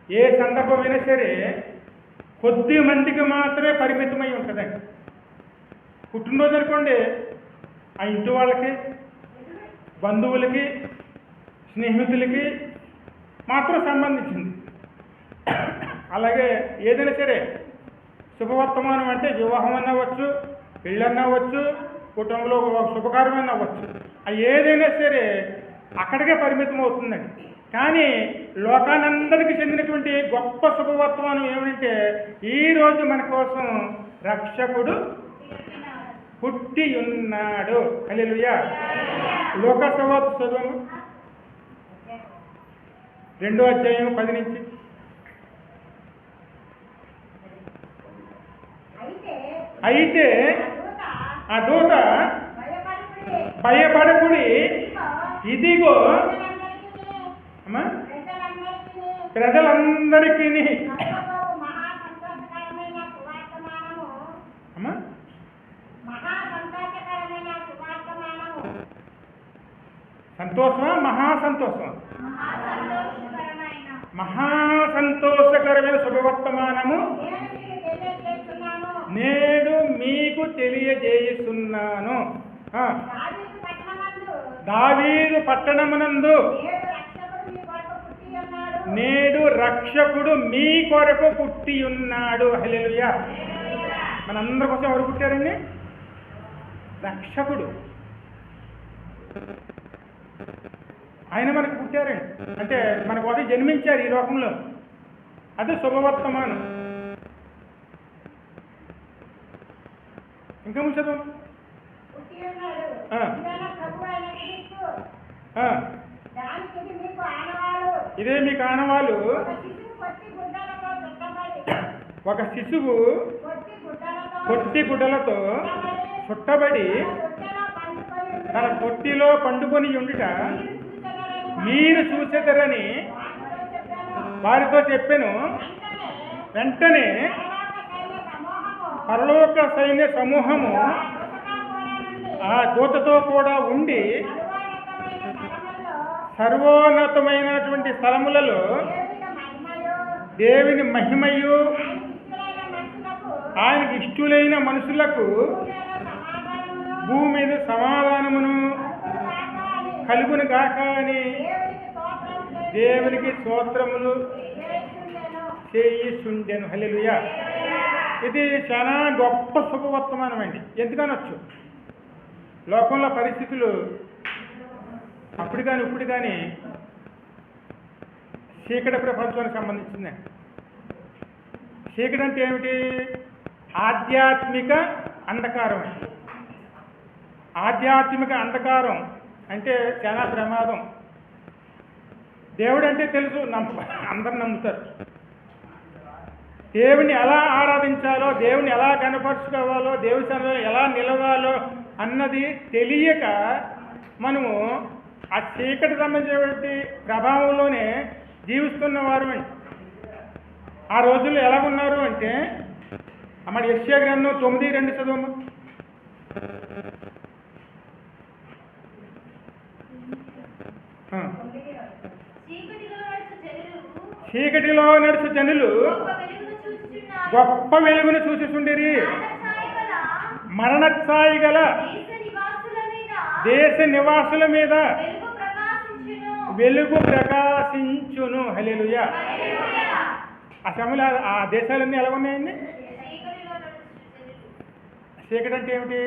ఏ సందర్భమైనా సరే కొద్ది మందికి మాత్రమే పరిమితమై ఉంటుందండి. పుట్టినరోజు అనుకోండి, ఆ ఇంటి వాళ్ళకి, బంధువులకి, స్నేహితులకి మాత్రం సంబంధించింది. అలాగే ఏదైనా సరే శుభవర్తమానం అంటే వివాహం అన్న అవ్వచ్చు, పెళ్ళన్నా అవ్వచ్చు, కుటుంబంలో శుభకార్యమైనా అవ్వచ్చు, అది ఏదైనా సరే అక్కడికే పరిమితం అవుతుందండి. కానీ లోకానందరికీ చెందినటువంటి గొప్ప శుభవర్తమానం ఏమంటే ఈరోజు మన కోసం రక్షకుడు పుట్టి ఉన్నాడు. హల్లెలూయా. లూకా సువార్త చదువు 2వ అధ్యాయం 10 నుంచి. అయితే ఆ దూత భయపడకుడి, ఇదిగో అమ్మా ప్రజలందరికీ అమ్మా సంతోషమా మహాసంతోషమా? మహాసంతోషకరమైన శుభవర్తమానము నేడు మీకు తెలియజేయుచున్నాను. దావీదు పట్టణమునందు నేడు రక్షకుడు మీ కొరకు పుట్టి ఉన్నాడు. హల్లెలూయా. మనందరి కోసం ఎవరు పుట్టారండి? రక్షకుడు. ఆయన మనకు పుట్టారండి, అంటే మన కోసం జన్మించారు ఈ లోకంలో. అదే శుభవర్తమానం. ఇంకా ముంచదు. ఇదే మీకు ఆనవాళ్ళు. ఒక శిశువు పొట్టి గుడ్డలతో చుట్టబడి తన పొట్టిలో పండుకొని ఉండుట మీరు చూసేదరని వారితో చెప్పాను. వెంటనే పరలోక సైన్య సమూహము ఆ దూతతో కూడా ఉండి సర్వోన్నతమైనటువంటి స్థలములలో దేవుని మహిమయు ఆయనకి ఇష్టులైన మనుషులకు భూమి మీద సమాధానమును కలుగును గాక అని దేవునికి స్తోత్రములు చేయుచుండెను. హల్లెలూయా. ఇది చాలా గొప్ప శుభవర్తమానం అండి. ఎందుకనొచ్చు, లోకంలో పరిస్థితులు అప్పుడు కానీ ఇప్పుడు కానీ చీకటి ప్రపంచానికి సంబంధించిందండి. చీకటి అంటే ఏమిటి? ఆధ్యాత్మిక అంధకారం అండి. ఆధ్యాత్మిక అంధకారం అంటే చాలా ప్రమాదం. దేవుడు అంటే తెలుసు, అందరు నమ్ముతారు. దేవుని ఎలా ఆరాధించాలో, దేవుని ఎలా కనపరుచుకోవాలో, దేవుని సన్నిధిలో ఎలా నిలవాలో అన్నది తెలియక మనము ఆ చీకటి సంబంధించినటువంటి ప్రభావంలోనే జీవిస్తున్న వారు అండి. ఆ రోజుల్లో ఎలా ఉన్నారు అంటే, మన యెషయా గ్రంథం 9:2 చదువు. చీకటిలో నడుచు జనులు గొప్ప వెలుగును చూచుచుండిరి. మరణఛాయ గల దేశ నివాసుల మీద వెలుగు ప్రకాశించును. హల్లెలూయా. ఆ సమయంలో ఆ దేశాలన్నీ ఎలా ఉన్నాయండి? చీకటి అంటే ఏమిటి?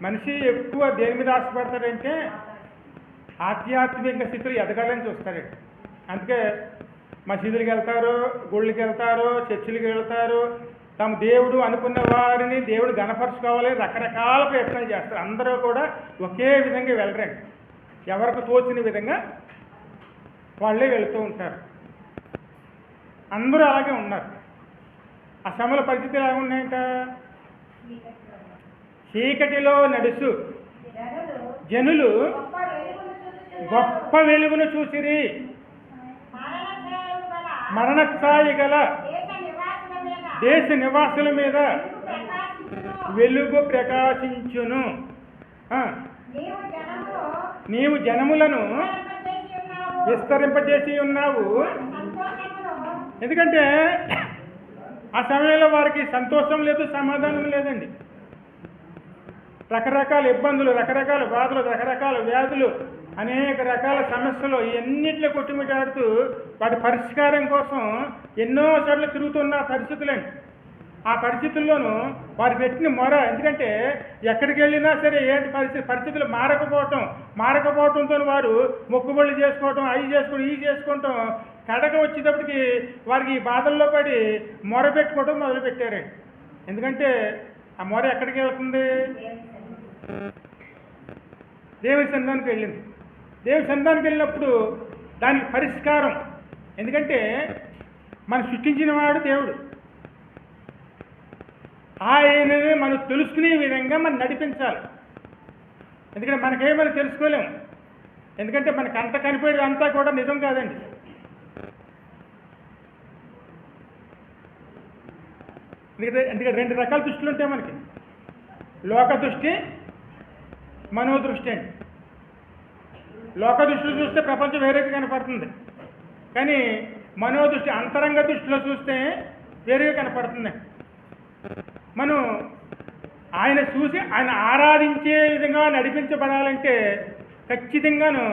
మనిషి ఎక్కువ దేని మీద ఆశపడతాడంటే ఆధ్యాత్మిక స్థితిలో ఎదగాలని చూస్తాడండి. అందుకే మసీదులకు వెళ్తారు, గుళ్ళకి వెళ్తారు, చర్చిలకు వెళ్తారు. తమ దేవుడు అనుకున్న వారిని దేవుడు గణపరుచుకోవాలని రకరకాల ప్రయత్నాలు చేస్తారు. అందరూ కూడా ఒకే విధంగా వెళ్ళరండి. ఎవరికి తోచిన విధంగా వాళ్ళే వెళుతూ ఉంటారు. అందరూ అలాగే ఉన్నారు. ఆ సమయంలో పరిస్థితులు ఎలా ఉన్నాయంట? చీకటిలో నడుచు జనులు గొప్ప వెలుగును చూసిరి. మరణఛాయ గల దేశ నివాసుల మీద వెలుగు ప్రకాశించును. నీవు జనములను విస్తరింపజేసి ఉన్నావు. ఎందుకంటే ఆ సమయంలో వారికి సంతోషం లేదు, సమాధానం లేదండి. రకరకాల ఇబ్బందులు, రకరకాల బాధలు, రకరకాల వ్యాధులు, అనేక రకాల సమస్యలు ఇవన్నిటిలో కొట్టుమిటాడుతూ వాటి పరిష్కారం కోసం ఎన్నోసార్లు తిరుగుతున్న పరిస్థితులండి. ఆ పరిస్థితుల్లోనూ వారు పెట్టిన మొర, ఎందుకంటే ఎక్కడికి వెళ్ళినా సరే ఏంటి పరిస్థితులు మారకపోవడంతో వారు మొక్కుబళ్ళు చేసుకోవటం, అవి చేసుకోవడం, ఇవి చేసుకోవటం, కడక వచ్చేటప్పటికి వారికి ఈ బాధల్లో పడి మొర పెట్టుకోవడం మొదలుపెట్టారండి. ఎందుకంటే ఆ మొర ఎక్కడికి వెళ్తుంది? దేవుని సన్నిధానికి వెళ్ళింది. దేవుని సన్నిధానికి వెళ్ళినప్పుడు దానికి పరిష్కారం, ఎందుకంటే మనం సృష్టించిన వాడు దేవుడు. ఆయననే మనం తెలుసుకునే విధంగా మనం నడిపించాలి. ఎందుకంటే మనకేమని తెలుసుకోలేము, ఎందుకంటే మనకు అంత కనిపోయేది అంతా కూడా నిజం కాదండి. ఎందుకంటే రెండు రకాల దృష్టిలు ఉంటాయి మనకి, లోక దృష్టి, మనోదృష్టి అండి. లోక దృష్టిలో చూస్తే ప్రపంచం వేరేగా కనపడుతుంది, కానీ మనోదృష్టి, అంతరంగ దృష్టిలో చూస్తే వేరేగా కనపడుతుంది. మనం ఆయన చూసి ఆయన ఆరాధించే విధంగా నడిపించబడాలంటే ఖచ్చితంగాను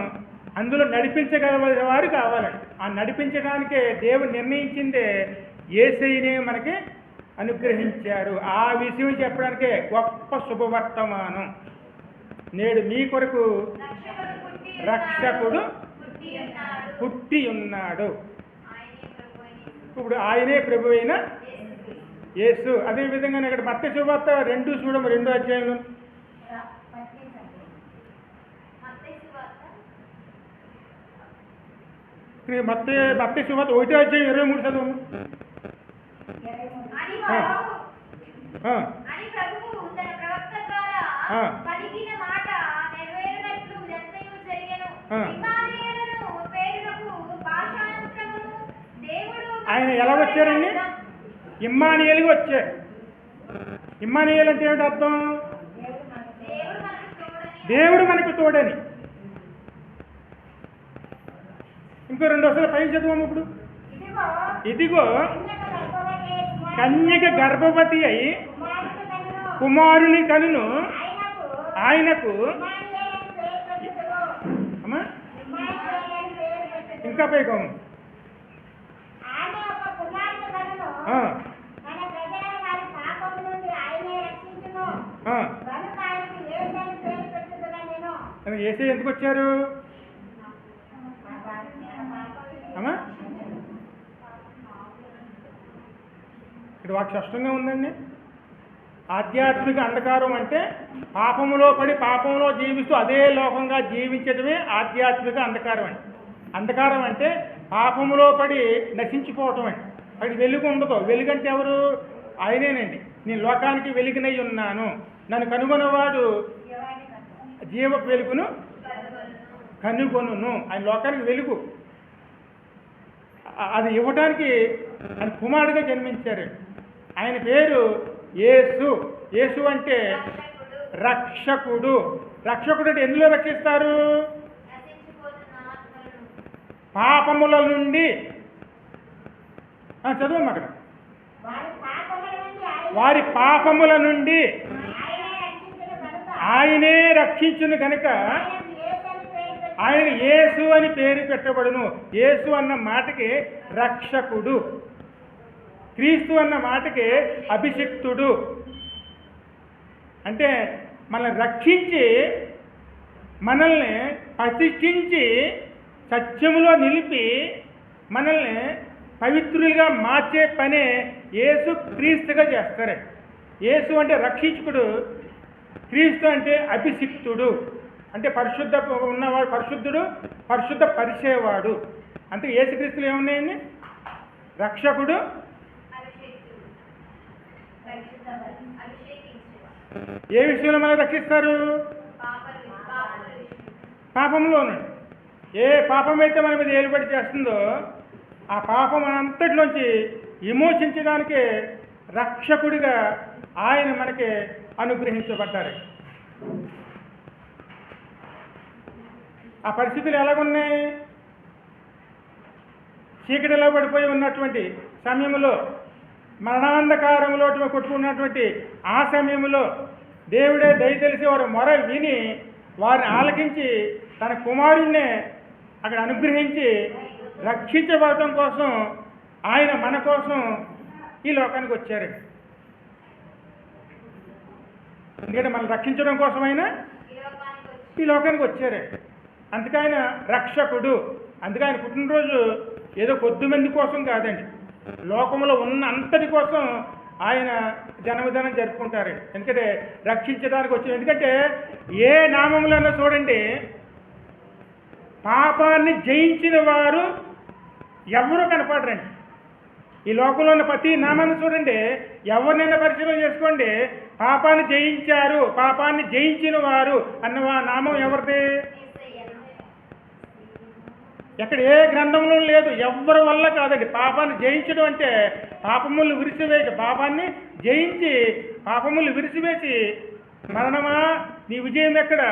అందులో నడిపించగల వారు కావాలండి. ఆ నడిపించడానికే దేవుడు నిర్ణయించిందే యేసయ్యనే మనకి అనుగ్రహించారు. ఆ విషయం చెప్పడానికే గొప్ప శుభవర్తమానం. నేడు మీ కొరకు రక్షకుడు పుట్టి ఉన్నాడు. ఇప్పుడు ఆయనే ప్రభు అయిన యేసు. అదేవిధంగా ఇక్కడ మత్తయి సువార్త 2 చూడము, 2వ అధ్యాయంలో మత్తయి సువార్త 1వ అధ్యాయం 23 చదువు. ఆయన ఎలా వచ్చారండి? ఇమ్మానుయేలుగా వచ్చారు. ఇమ్మానుయేలు అంటే ఏమిటి అర్థం? దేవుడు మనకు తోడని. ఇంకో 2 పైన చదువు. ఇప్పుడు ఇదిగో కన్యక గర్భవతి అయి కుమారుని కనును, ఆయనకు అమ్మా ఇంకా పైకం యేసే ఎందుకు వచ్చారు అమ్మా? ఇక్కడ వాకి స్పష్టంగా ఉందండి. ఆధ్యాత్మిక అంధకారం అంటే పాపములో పడి పాపంలో జీవిస్తూ అదే లోకంగా జీవించడమే ఆధ్యాత్మిక అంధకారం అండి. అంధకారం అంటే పాపములో పడి నశించిపోవటం అండి. అది వెలుగు ఉండదు. వెలుగంటే ఎవరు? ఆయనేనండి. నేను లోకానికి వెలుగునై ఉన్నాను, నన్ను కనుగొన్నవాడు జీవ వెలుగును కనుగొనును. ఆయన లోకానికి వెలుగు. అది ఇవ్వడానికి ఆయన కుమారుడిగా జన్మించారు. ఆయన పేరు యేసు. యేసు అంటే రక్షకుడు. రక్షకుడు అంటే ఎందులో రక్షిస్తారు? పాపముల నుండి. చదువు అక్కడ. వారి పాపముల నుండి ఆయనే రక్షించును కనుక ఆయన యేసు అని పేరు పెట్టబడును. యేసు అన్న మాటకి రక్షకుడు, క్రీస్తు అన్న మాటకి అభిషిక్తుడు. అంటే మనల్ని రక్షించి మనల్ని ప్రతిష్ఠించి సత్యములో నిలిపి మనల్ని పవిత్రులుగా మార్చే పనే యేసు క్రీస్తుగా చేస్తారు. యేసు అంటే రక్షించుకుడు, క్రీస్తు అంటే అభిషిక్తుడు. అంటే పరిశుద్ధ ఉన్నవాడు, పరిశుద్ధుడు, పరిశుద్ధ పరిచేవాడు. అంటే యేసుక్రీస్తులు ఏమున్నాయండి? రక్షకుడు, ఏ విషయంలో మనం రక్షిస్తారు? పాపంలోను. ఏ పాపం అయితే మన మీద ఏలుబడి చేస్తుందో ఆ పాపం అంతటిలోంచి విమోచించడానికే రక్షకుడిగా ఆయన మనకి అనుగ్రహించబడ్డారు. ఆ పరిస్థితులు ఎలాగున్నాయి? చీకటిలో పడిపోయి ఉన్నటువంటి సమయంలో, మరణాంధకారంలో కొట్టుకున్నటువంటి ఆ సమయంలో దేవుడే దయ తెలిసి వారు మొర విని వారిని ఆలకించి తన కుమారుణ్ణి అక్కడ అనుగ్రహించి రక్షించబడటం కోసం ఆయన మన కోసం ఈ లోకానికి వచ్చారు. ఎందుకంటే మనం రక్షించడం కోసమైనా ఈ లోకానికి వచ్చారు. అందుకే ఆయన రక్షకుడు. అందుకే ఆయన పుట్టినరోజు ఏదో కొద్దిమంది కోసం కాదండి, లోకంలో ఉన్న అంతటి కోసం ఆయన జన్మదినం జరుపుకుంటారు. ఎందుకంటే రక్షించడానికి వచ్చి, ఎందుకంటే ఏ నామములన్నా చూడండి, పాపాన్ని జయించిన వారు ఎవరూ కనపడరండి. ఈ లోకంలో ఉన్న ప్రతి నామాన్ని చూడండి, ఎవరినైనా పరిశీలన చేసుకోండి, పాపాన్ని జయించారు, పాపాన్ని జయించిన వారు అన్న నామం ఎవరిది? ఎక్కడ ఏ గ్రంథంలో లేదు, ఎవరి వల్ల కాదండి. పాపాన్ని జయించడం అంటే పాపములు విరిసివేయడం, పాపాన్ని జయించి పాపములు విరిసివేసి, మరణమా నీ విజయం ఎక్కడ,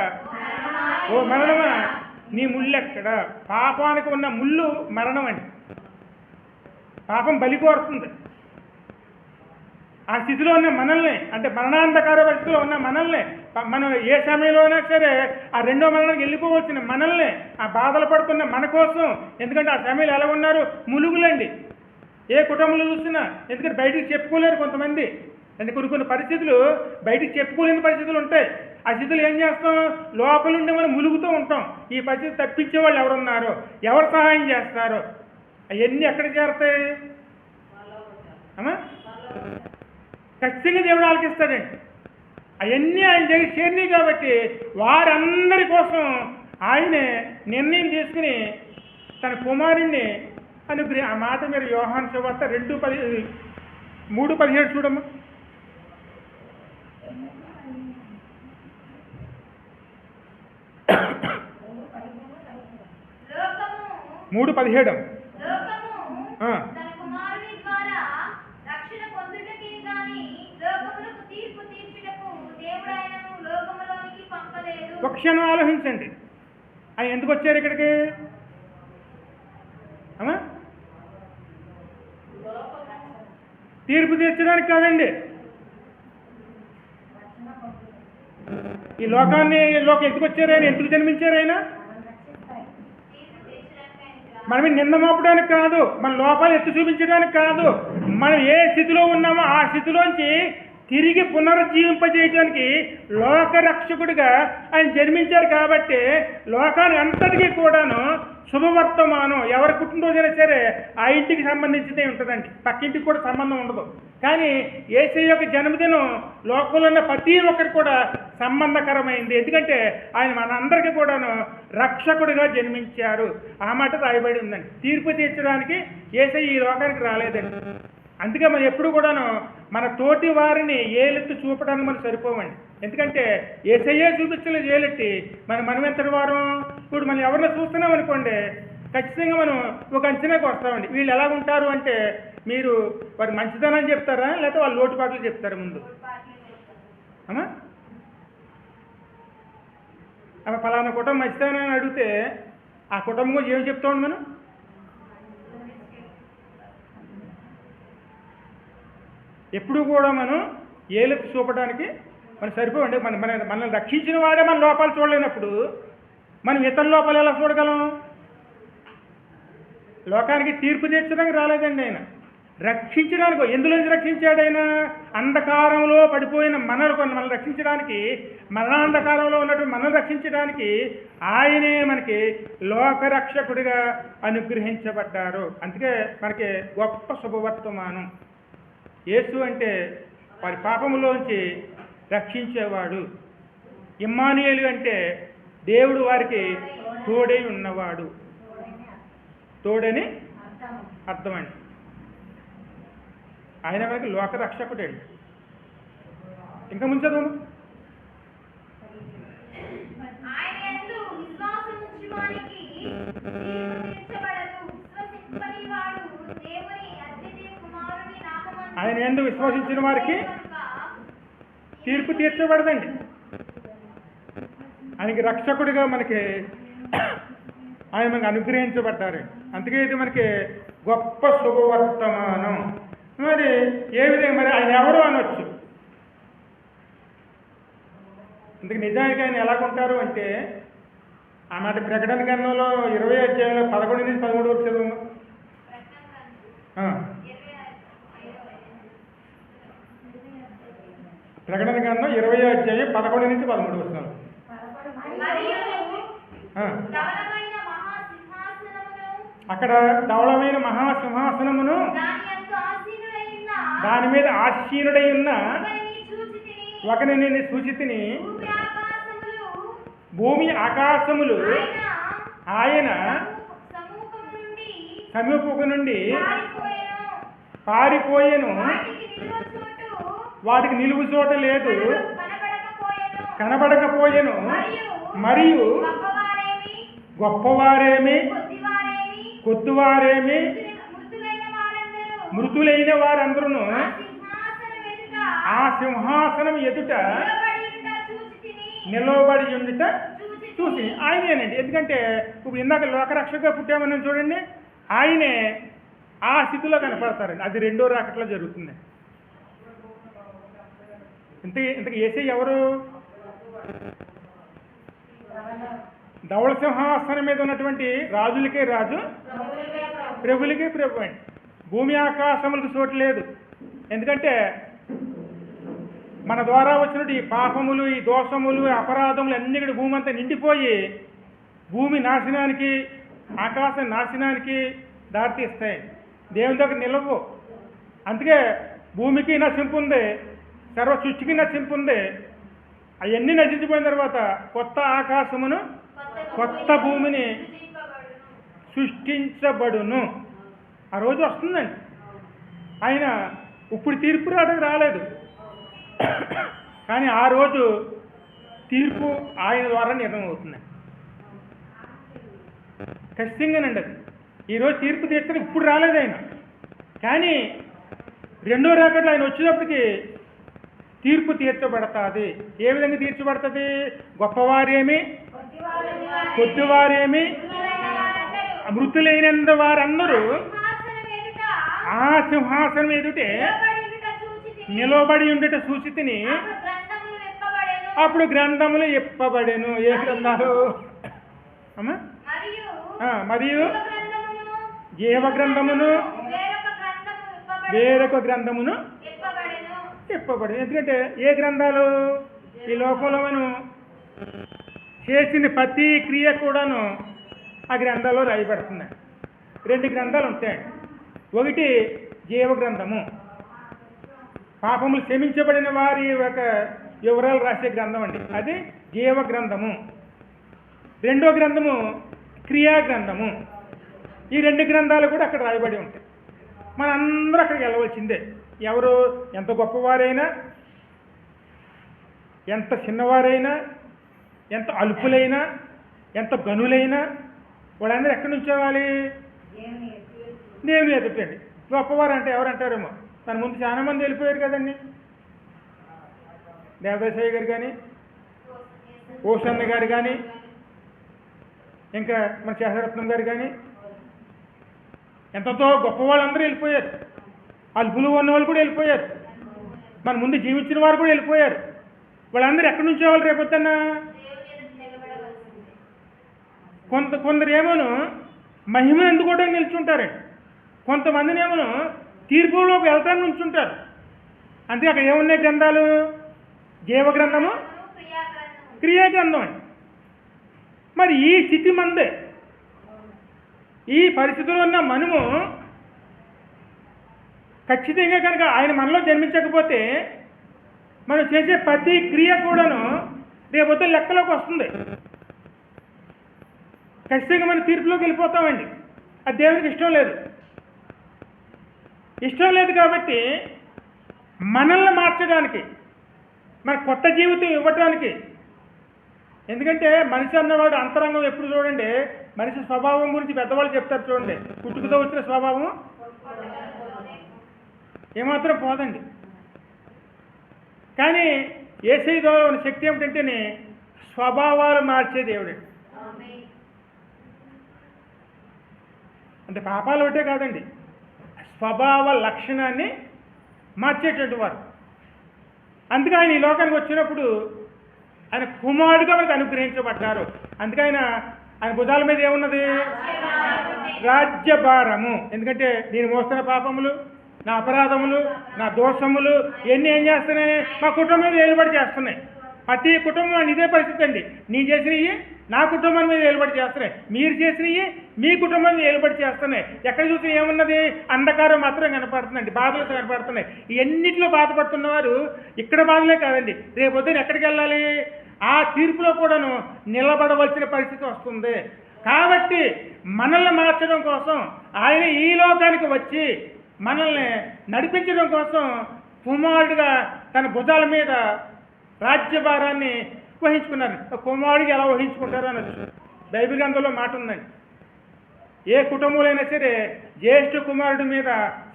ఓ మరణమా నీ ముళ్ళు ఎక్కడ? పాపానికి ఉన్న ముళ్ళు మరణం అండి. పాపం బలి కోరుతుంది. ఆ స్థితిలో ఉన్న మనల్ని, అంటే మరణాంధకార పరిస్థితిలో ఉన్న మనల్ని, మనం ఏ సమయంలో అయినా సరే ఆ రెండో మరణానికి వెళ్ళిపోవచ్చిన మనల్ని, ఆ బాధలు పడుతున్న మన కోసం, ఎందుకంటే ఆ సమయంలో ఎలా ఉన్నారు? ములుగులండి. ఏ కుటుంబంలో చూసినా, ఎందుకంటే బయటికి చెప్పుకోలేరు కొంతమంది. అంటే కొన్ని పరిస్థితులు బయటికి చెప్పుకోలేని పరిస్థితులు ఉంటాయి. ఆ స్థితులు ఏం చేస్తాం? లోపలుండి మనం ములుగుతూ ఉంటాం. ఈ పరిస్థితి తప్పించే వాళ్ళు ఎవరున్నారో, ఎవరు సహాయం చేస్తారో, అవన్నీ ఎక్కడ చేరతాయి? అమ్మా, ఖచ్చితంగా దేవుడు ఆలకిస్తాడండి. అవన్నీ ఆయన దగ్గర చేరినాయి కాబట్టి వారందరి కోసం ఆయనే నిర్ణయం తీసుకుని తన కుమారుణ్ణి ఆ మాట మీరు యోహాను సువార్త 3:17 చూడమ్మా. 3:17. ఒక క్షణం ఆలోచించండి, ఆయన ఎందుకు వచ్చారు ఇక్కడికి? అమ్మా, తీర్పు తీర్చడానికి కాదండి. ఈ లోకం ఎందుకు వచ్చారు ఆయన? ఎందుకు జన్మించారు ఆయన? మనం నింద మోపడానికి కాదు, మన లోపాలు ఎత్తి చూపించడానికి కాదు, మనం ఏ స్థితిలో ఉన్నామో ఆ స్థితిలోంచి తిరిగి పునరుజ్జీవింపజేయడానికి లోకరక్షకుడిగా ఆయన జన్మించారు. కాబట్టి లోకానికి అంతటికీ కూడాను శుభవర్తమానం, ఎవరి పుట్టినరోజైనా సరే ఆ ఇంటికి సంబంధించిందే ఉంటుందండి, పక్కింటికి కూడా సంబంధం ఉండదు. కానీ యేసయ్య యొక్క జన్మదినం లోకంలో ఉన్న ప్రతి ఒక్కరికి కూడా సంబంధకరమైంది. ఎందుకంటే ఆయన మనందరికీ కూడాను రక్షకుడిగా జన్మించారు. ఆ మాట రాయబడి ఉందండి. తీర్పు తీర్చడానికి యేసయ్య ఈ లోకానికి రాలేదండి. అందుకే మనం ఎప్పుడు కూడాను మన తోటి వారిని ఏలెత్తి చూపడానికి మనం సరిపోవండి. ఎందుకంటే యేసయ్యే చూపించలేదు ఏలెత్తి, మనం ఎంతటి వారు? ఇప్పుడు మనం ఎవరిని చూస్తున్నాం అనుకోండి, ఖచ్చితంగా మనం ఒక అంచనాకు వస్తామండి. వీళ్ళు ఎలా ఉంటారు అంటే, మీరు వారి మంచితనాన్ని చెప్తారా, లేకపోతే వాళ్ళ లోటుపాట్లు చెప్తారా ముందు? అమ్మా, అమ్మ ఫలానా కుటుంబం మంచితనాన్ని అడిగితే ఆ కుటుంబం ఏం చెప్తామండి మనం? ఎప్పుడు కూడా మనం ఏలెత్తి చూపడానికి మనం సరిపోండి. మనల్ని రక్షించిన వాడే మన లోపాలు చూడలేనప్పుడు మనం ఇతర లోపాలు ఎలా చూడగలం? లోకానికి తీర్పు తీర్చడానికి రాలేదండి ఆయన, రక్షించడానికి. ఎందులోంచి రక్షించాడు ఆయన? అంధకారంలో పడిపోయిన మనల్ని రక్షించడానికి, మరణాంధకారంలో ఉన్నటువంటి మనల్ని రక్షించడానికి ఆయనే మనకి లోకరక్షకుడిగా అనుగ్రహించబడ్డారు. అందుకే మనకి గొప్ప శుభవర్తమానం. యేసు అంటే వారి పాపములోంచి రక్షించేవాడు. ఇమ్మానుయేలు అంటే దేవుడు వారికి తోడై ఉన్నవాడు. తోడని అర్థమండి. ఆయన మనకి లోకరక్షకుడండి. ఇంకా ముంచదు. ఆయన యందు విశ్వసించిన వారికి తీర్పు తీర్చబడదండి. ఆయనకి రక్షకుడిగా మనకి ఆయన మనకు అనుగ్రహించబడ్డారు. అందుకే ఇది మనకి గొప్ప శుభవర్తమానం. మరి ఏ విధంగా మరి ఆయన ఎవరు అనొచ్చు. అందుకే నిజానికి ఆయన ఎలాగుంటారు అంటే ఆ మాట ప్రకటన గ్రంథంలో 20 అధ్యాయంలో 11 నుంచి 13 వరకు చదువు. ప్రకటన గ్రంథం 20 అధ్యాయం 11 నుంచి 13 వస్తున్నారు. అక్కడ ధవళమైన మహాసింహాసనమును దాని మీద ఆసీనుడై ఉన్న ఒకని నేను సూచితిని. భూమి ఆకాశములు ఆయన సమీపము నుండి పారిపోయేను, వాటికి నిలువు చోట లేదు, కనబడకపోయేను. మరియు గొప్పవారేమి కొద్దివారేమి మృతులైన వారందరూ ఆ సింహాసనం ఎదుట నిలవబడి ఉండుట చూసి ఆయనేనండి. ఎందుకంటే ఇప్పుడు ఇందాక లోకరక్షగా పుట్టామని చూడండి, ఆయనే ఆ స్థితిలో కనపడతారండి. అది రెండో రాకట్లో జరుగుతుంది. ఇంతకీ యేసయ్య ఎవరు? ధవళ సింహాసనం మీద ఉన్నటువంటి రాజులకే రాజు, ప్రభులకే ప్రభు అండి. భూమి ఆకాశములకు చోటు లేదు. ఎందుకంటే మన ద్వారా వచ్చినట్టు ఈ పాపములు, ఈ దోషములు, అపరాధములు అన్ని కూడా భూమి అంతా నిండిపోయి భూమి నాశనానికి, ఆకాశం నాశనానికి దారితీస్తాయి. దేవుని దగ్గర నిలవు. అందుకే భూమికి నశింపు ఉంది, సర్వ సృష్టికి నశింపు ఉంది. అవన్నీ నశించిపోయిన తర్వాత కొత్త ఆకాశమును కొత్త భూమిని సృష్టించబడును. ఆ రోజు వస్తుందండి. ఆయన ఇప్పుడు తీర్పు రావడానికి రాలేదు, కానీ ఆ రోజు తీర్పు ఆయన ద్వారా నిర్ణయం అవుతుంది. ఖచ్చితంగానండి. అది ఈరోజు తీర్పు తీర్చడం ఇప్పుడు రాలేదు ఆయన, కానీ రెండో రాకట్లో ఆయన వచ్చినప్పటికీ తీర్పు తీర్చబడుతుంది. ఏ విధంగా తీర్చబడుతుంది? గొప్పవారేమి కొద్దివారేమి మృతులైన వారందరూ ఆ సింహాసనం ఎదుటే నిలవబడి ఉండుట చూచితిని. అప్పుడు గ్రంథములు ఇప్పబడెను. ఏ గ్రంథాలు అమ్మా? మరియు జీవ గ్రంథమును వేరొక గ్రంథమును ఇప్పబడేది. ఎందుకంటే ఏ గ్రంథాలు? ఈ లోకంలో మనం చేసిన ప్రతి క్రియ కూడాను ఆ గ్రంథాల్లో రాయబడుతున్నాయి. 2 గ్రంథాలు ఉంటాయి. ఒకటి జీవ గ్రంథము, పాపములు క్షమించబడిన వారి ఒక వివరాలు రాసే గ్రంథం అండి, అది జీవ గ్రంథము. రెండో గ్రంథము క్రియా గ్రంథము. ఈ 2 గ్రంథాలు కూడా అక్కడ రాయబడి ఉంటాయి. మనందరూ అక్కడికి వెళ్ళవలసిందే. ఎవరు ఎంత గొప్పవారైనా, ఎంత చిన్నవారైనా, ఎంత అల్పులైనా, ఎంత గనులైనా వాళ్ళందరూ ఎక్కడి నుంచి రావాలి? దేవుని ఎదుటండి. గొప్పవారు అంటే ఎవరంటారేమో, తన ముందు చాలా మంది వెళ్ళిపోయారు కదండి. దేవదాసయ్య గారు కానీ, ఓషన్న గారు కానీ, ఇంకా మన శేషరత్నం గారు కానీ, ఎంతతో గొప్ప వాళ్ళందరూ వెళ్ళిపోయారు. అల్పులు ఉన్న వాళ్ళు కూడా వెళ్ళిపోయారు. మన ముందు జీవించిన వారు కూడా వెళ్ళిపోయారు. వాళ్ళందరూ ఎక్కడి నుంచి వాళ్ళు రేపొద్దన్నా? కొందరు ఏమోను మహిమను అందుకోవడానికి నిల్చుంటారండి, కొంతమందిని ఏమోను తీర్పులోకి వెళ్తాను నుంచుంటారు. అందుకే అక్కడ ఏమున్నాయి గ్రంథాలు? జీవ గ్రంథము, క్రియా గ్రంథం అండి. మరి ఈ స్థితి మందే, ఈ పరిస్థితుల్లో ఉన్న మనము ఖచ్చితంగా కనుక ఆయన మనలో జన్మించకపోతే మనం చేసే ప్రతి క్రియ కూడాను రేపొద్దు లెక్కలోకి వస్తుంది. ఖచ్చితంగా మనం తీర్పులోకి వెళ్ళిపోతామండి. అది దేవునికి ఇష్టం లేదు. ఇష్టం లేదు కాబట్టి మనల్ని మార్చడానికి, మన కొత్త జీవితం ఇవ్వటానికి. ఎందుకంటే మనిషి అన్నవాడు అంతరంగం ఎప్పుడు చూడండి, మనిషి స్వభావం గురించి పెద్దవాళ్ళు చెప్తారు చూడండి, పుట్టుకతో వచ్చిన స్వభావం ఏమాత్రం పోదండి. కానీ యేసయ్య ద్వారా ఉన్న శక్తి ఏమిటంటేనే స్వభావాలు మార్చే దేవుడండి. అంటే పాపాలు ఒకటే కాదండి, స్వభావ లక్షణాన్ని మార్చేటువంటి వారు. అందుకే ఆయన ఈ లోకానికి వచ్చినప్పుడు ఆయన కుమారుడుగా మనకు అనుగ్రహించబడ్డారు. అందుకే ఆయన భుజాల మీద ఏమున్నది? రాజ్యభారము. ఎందుకంటే నేను మోస్తున్న పాపములు, నా అపరాధములు, నా దోషములు ఇవన్నీ ఏం చేస్తున్నాయి? మా కుటుంబం మీద ఏలుబడి చేస్తున్నాయి. ప్రతి కుటుంబం ఇదే పరిస్థితి అండి. నీ చేసినవి నా కుటుంబం మీద ఏలుబడి చేస్తున్నాయి, మీరు చేసినవి మీ కుటుంబం మీద ఏలుబడి చేస్తున్నాయి. ఎక్కడ చూసి ఏమున్నది? అంధకారం మాత్రం కనపడుతుందండి, బాధలు కనపడుతున్నాయి. ఇవన్నిటిలో బాధపడుతున్నవారు ఇక్కడ బాధలే కాదండి, రేపు పొద్దున ఎక్కడికి వెళ్ళాలి? ఆ తీర్పులో కూడాను నిలబడవలసిన పరిస్థితి వస్తుంది. కాబట్టి మనల్ని మార్చడం కోసం ఆయన ఈ లోకానికి వచ్చి మనల్ని నడిపించడం కోసం కుమారుడిగా తన భుజాల మీద రాజ్యభారాన్ని వహించుకున్నారు. కుమారుడికి ఎలా వహించుకుంటారో అనొచ్చు. బైబిల్ గ్రంథంలో మాట ఉందండి, ఏ కుటుంబంలో అయినా సరే జ్యేష్ఠ కుమారుడి మీద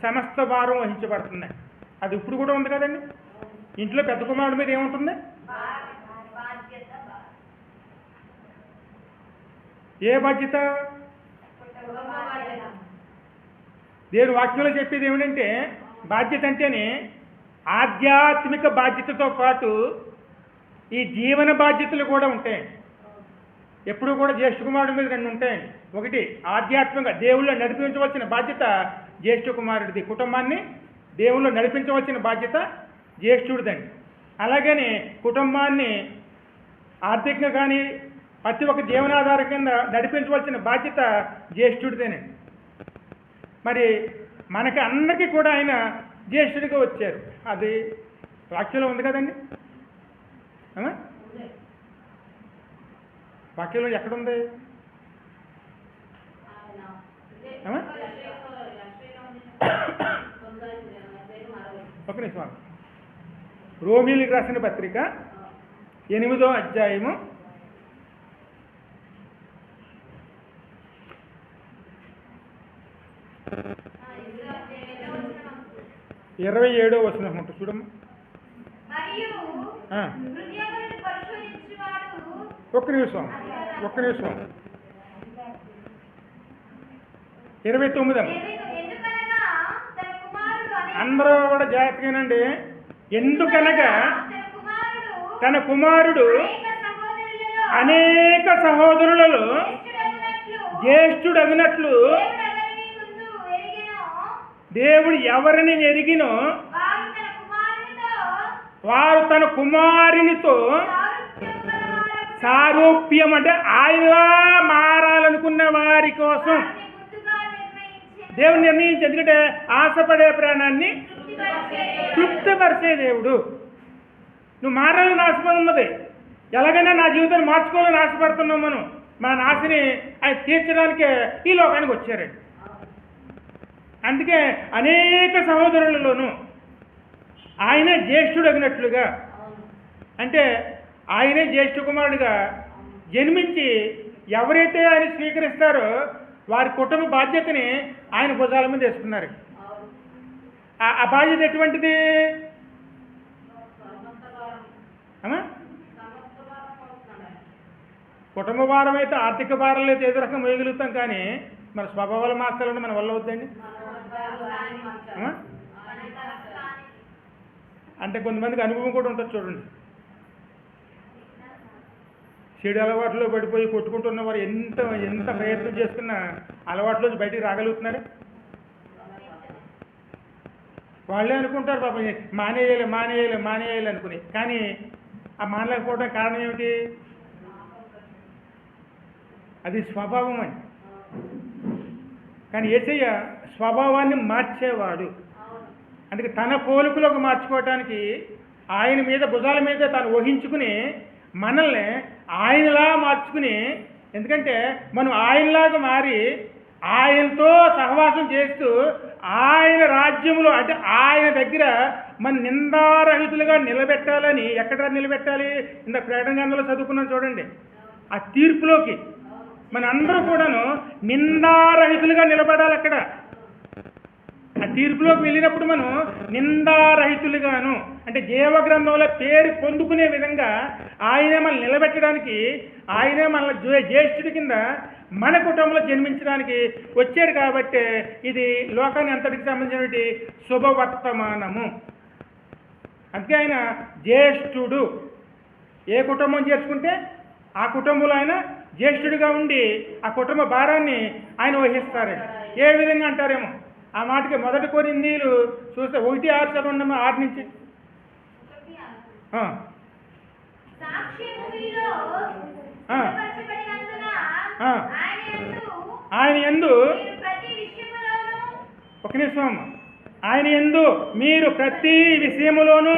సమస్త భారం వహించబడుతుంది. అది ఇప్పుడు కూడా ఉంది కదండి. ఇంట్లో పెద్ద కుమారుడి మీద ఏముంటుంది? ఏ బాధ్యత? దేవుని వాక్యంలో చెప్పేది ఏమిటంటే, బాధ్యత అంటేనే ఆధ్యాత్మిక బాధ్యతతో పాటు ఈ జీవన బాధ్యతలు కూడా ఉంటాయి. ఎప్పుడు కూడా జ్యేష్ఠ కుమారుడి మీద రెండు ఉంటాయండి. ఒకటి ఆధ్యాత్మిక దేవుళ్ళు నడిపించవలసిన బాధ్యత జ్యేష్ఠ కుమారుడిది, కుటుంబాన్ని దేవుళ్ళు నడిపించవలసిన బాధ్యత జ్యేష్ఠుడిదండి. అలాగని కుటుంబాన్ని ఆర్థికంగా కానీ ప్రతి ఒక్క జీవనాధారం కింద నడిపించవలసిన బాధ్యత జ్యేష్ఠుడిదేనండి. మరి మనకి అందరికీ కూడా ఆయన జ్యేష్ఠుడిగా వచ్చారు. అది వాక్యంలో ఉంది కదండి. వాక్యంలో ఎక్కడుంది? ఒక నిమిషం. రోమీయులకు రాసిన పత్రిక 8వ అధ్యాయము 27వ వచనం ఉంటుంది చూడమ్మా. ఒక్క నిమిషం 29 అందరూ కూడా జాగ్రత్తగానండి. ఎందుకనగా తన కుమారుడు అనేక సహోదరులలో జ్యేష్ఠుడగినట్లు దేవుడు ఎవరిని ఎరిగినో వారు తన కుమారునితో సారూప్యం, అంటే ఆయనలా మారాలనుకున్న వారి కోసం దేవుడు నిర్ణయించి. ఎందుకంటే ఆశపడే ప్రాణాన్ని తృప్తిపరిచే దేవుడు. నువ్వు మారాలని ఆశపడి ఉన్నది, ఎలాగైనా నా జీవితాన్ని మార్చుకోవాలని ఆశపడుతున్నాం మనం. మన ఆశని ఆయన తీర్చడానికే ఈ లోకానికి వచ్చారండి. అందుకే అనేక సహోదరులలోనూ ఆయనే జ్యేష్ఠుడగినట్లుగా, అంటే ఆయనే జ్యేష్ఠ కుమారుడిగా జన్మించి ఎవరైతే ఆయన స్వీకరిస్తారో వారి కుటుంబ బాధ్యతని ఆయన భుజాల మీద వేసుకున్నారు. ఆ బాధ్యత ఎటువంటిది? కుటుంబ భారం అయితే, ఆర్థిక భారాలు అయితే ఏదో రకం వేయగలుగుతాం, కానీ మన స్వభావాలు మార్చాలంటే మన వల్ల అవుద్దండి. అంటే కొంతమందికి అనుభవం కూడా ఉంటుంది చూడండి. చెడు అలవాట్లో పడిపోయి కొట్టుకుంటున్న వారు ఎంత ప్రయత్నం చేసుకున్నా అలవాట్లోంచి బయటికి రాగలుగుతున్నారు. వాళ్ళే అనుకుంటారు పాపం మానేయాలి అనుకుని, కానీ ఆ మానలేకపోవడానికి కారణం ఏమిటి? అది స్వభావం అండి. కానీ యేసయ్య స్వభావాన్ని మార్చేవాడు. అందుకే తన పోలికలోకి మార్చుకోవటానికి ఆయన మీద భుజాల మీద తాను వహించుకుని మనల్ని ఆయనలా మార్చుకుని, ఎందుకంటే మనం ఆయనలాగా మారి ఆయనతో సహవాసం చేస్తూ ఆయన రాజ్యంలో, అంటే ఆయన దగ్గర మన నిందారహితులుగా నిలబెట్టాలని. ఎక్కడ నిలబెట్టాలి? ఇంత ప్రకటన గ్రంథంలో చదువుకున్నాం చూడండి. ఆ తీర్పులోకి మన అందరూ కూడాను నిందారహితులుగా నిలబడాలి. అక్కడ ఆ తీర్పులోకి వెళ్ళినప్పుడు మనం నిందారహితులుగాను, అంటే జీవగ్రంథంలో పేరు పొందుకునే విధంగా ఆయనే మనల్ని నిలబెట్టడానికి, ఆయనే మనల్ని జ్యేష్ఠుడి కింద మన కుటుంబంలో జన్మించడానికి వచ్చారు కాబట్టి ఇది లోకాన్ని అంతటికి సంబంధించినటువంటి శుభవర్తమానము. అందుకే ఆయన జ్యేష్ఠుడు. ఏ కుటుంబం చేర్చుకుంటే ఆ కుటుంబంలో ఆయన జ్యేష్ఠుడిగా ఉండి ఆ కుటుంబ భారాన్ని ఆయన వహిస్తారండి. ఏ విధంగా అంటారేమో ఆ మాటకి 1 కొరింథీయులు చూస్తే 1:6 చదవండి, 6 నుంచి. ఆయన యందు ఒక నిమిషం, ఆయన యందు మీరు ప్రతి విషయములోను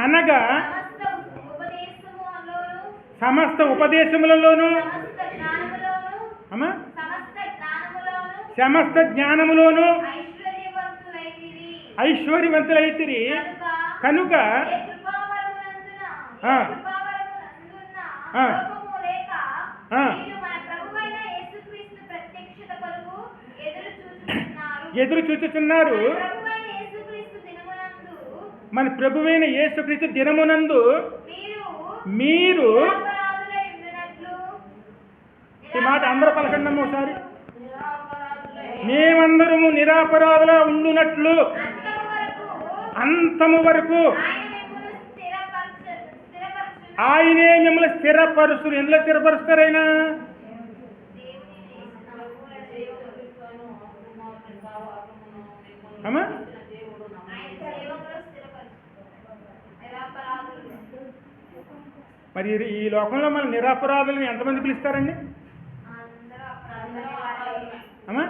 అనగా సమస్త ఉపదేశములలోను సమస్త జ్ఞానములోను ఐశ్వర్యవంతులైతిరి కనుక ఎదురు చూచుచున్నారు. మన ప్రభువైన యేసుక్రీస్తు దినమునందు మీరు, ఈ మాట అందరూ పలకండి ఒకసారి, మేమందరము నిరాపరాధులా ఉండునట్లు అంతము వరకు ఆయనే మిమ్మల్ని స్థిరపరుస్తారు. ఎందులో స్థిరపరుస్తారైనా? అమ్మా మరి ఈ లోకంలో మన నిరాపరాధులను ఎంతమంది పిలుస్తారండి? అమ్మా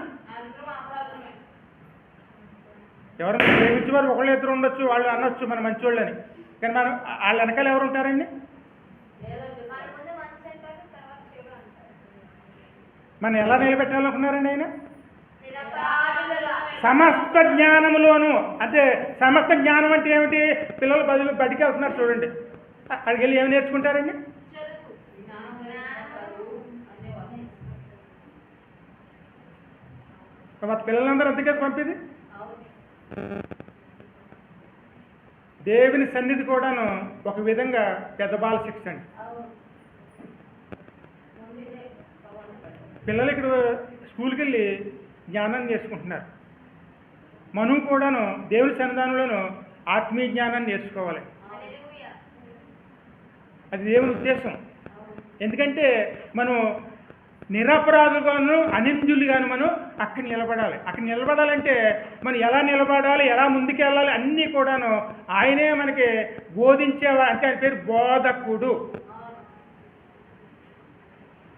ఎవరైనా ప్రేమించే వారు ఒకళ్ళు ఇద్దరు ఉండొచ్చు, వాళ్ళు అనొచ్చు మన మంచివాళ్ళని, కానీ మనం వాళ్ళ వెనకాల ఎవరు ఉంటారండి? మనం ఎలా నిలబెట్టాలనుకున్నారండి ఆయన? సమస్త జ్ఞానములోను. అంటే సమస్త జ్ఞానం అంటే ఏమిటి? పిల్లలు బడికి వెళ్తున్నారు చూడండి, అక్కడికి వెళ్ళి ఏమి నేర్చుకుంటారండి? మా పిల్లలందరూ అంతకేసి పంపేది. దేవుని సన్నిధి కూడాను ఒక విధంగా పెద్ద బాల శిక్ష అండి. పిల్లలు ఇక్కడ స్కూల్కి వెళ్ళి జ్ఞానాన్ని నేర్చుకుంటున్నారు. మనం కూడాను దేవుని సన్నిధానంలోనూ ఆత్మీయ జ్ఞానాన్ని నేర్చుకోవాలి. అది దేవుని ఉద్దేశం. ఎందుకంటే మనం నిరపరాధులుగాను అనింద్యులుగాను మనం అక్కడ నిలబడాలి. అక్కడ నిలబడాలంటే మనం ఎలా నిలబడాలి, ఎలా ముందుకు వెళ్ళాలి అన్నీ కూడాను ఆయనే మనకి బోధించేవారు. అంటే ఆయన పేరు బోధకుడు.